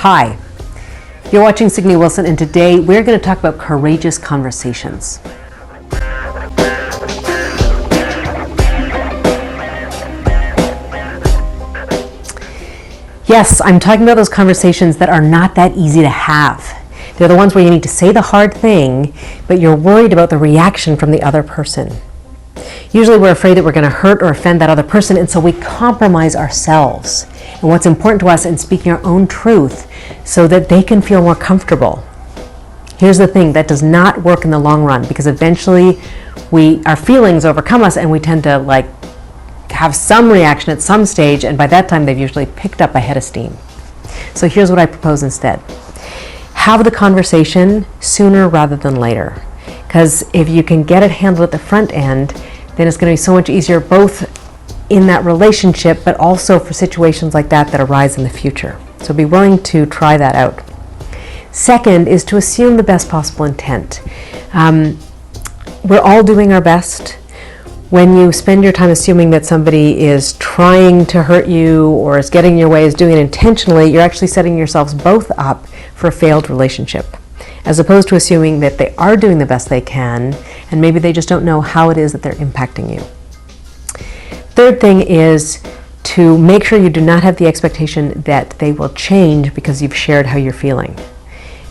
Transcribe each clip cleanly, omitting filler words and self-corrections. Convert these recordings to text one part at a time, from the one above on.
Hi, you're watching Signe Wilson, and today we're going to talk about courageous conversations. Yes, I'm talking about those conversations that are not that easy to have. They're the ones where you need to say the hard thing, but you're worried about the reaction from the other person. Usually we're afraid that we're going to hurt or offend that other person, and so we compromise ourselves and what's important to us in speaking our own truth so that they can feel more comfortable. Here's the thing, that does not work in the long run, because eventually our feelings overcome us and we tend to have some reaction at some stage, and by that time they've usually picked up a head of steam. So here's what I propose instead. Have the conversation sooner rather than later, because if you can get it handled at the front end, then it's going to be so much easier both in that relationship but also for situations like that arise in the future. So be willing to try that out. Second is to assume the best possible intent. We're all doing our best. When you spend your time assuming that somebody is trying to hurt you or is getting in your way, is doing it intentionally, you're actually setting yourselves both up for a failed relationship, as opposed to assuming that they are doing the best they can and maybe they just don't know how it is that they're impacting you. Third thing is to make sure you do not have the expectation that they will change because you've shared how you're feeling.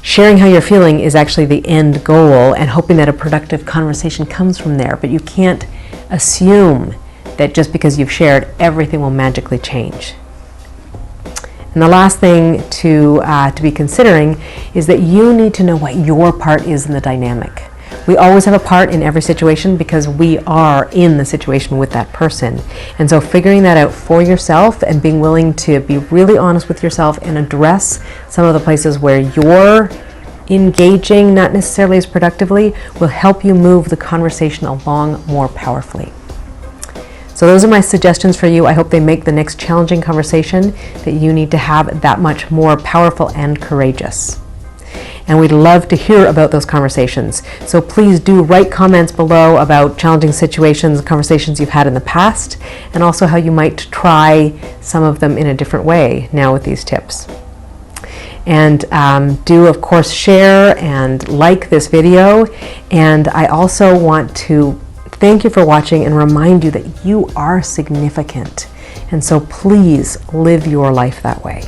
Sharing how you're feeling is actually the end goal, and hoping that a productive conversation comes from there, but you can't assume that just because you've shared, everything will magically change. And the last thing to be considering is that you need to know what your part is in the dynamic. We always have a part in every situation because we are in the situation with that person. And so figuring that out for yourself and being willing to be really honest with yourself and address some of the places where you're engaging not necessarily as productively will help you move the conversation along more powerfully. So those are my suggestions for you. I hope they make the next challenging conversation that you need to have that much more powerful and courageous. And we'd love to hear about those conversations. So please do write comments below about challenging situations, conversations you've had in the past, and also how you might try some of them in a different way now with these tips. And do, of course, share and like this video. And I also want to thank you for watching and remind you that you are significant. And so please live your life that way.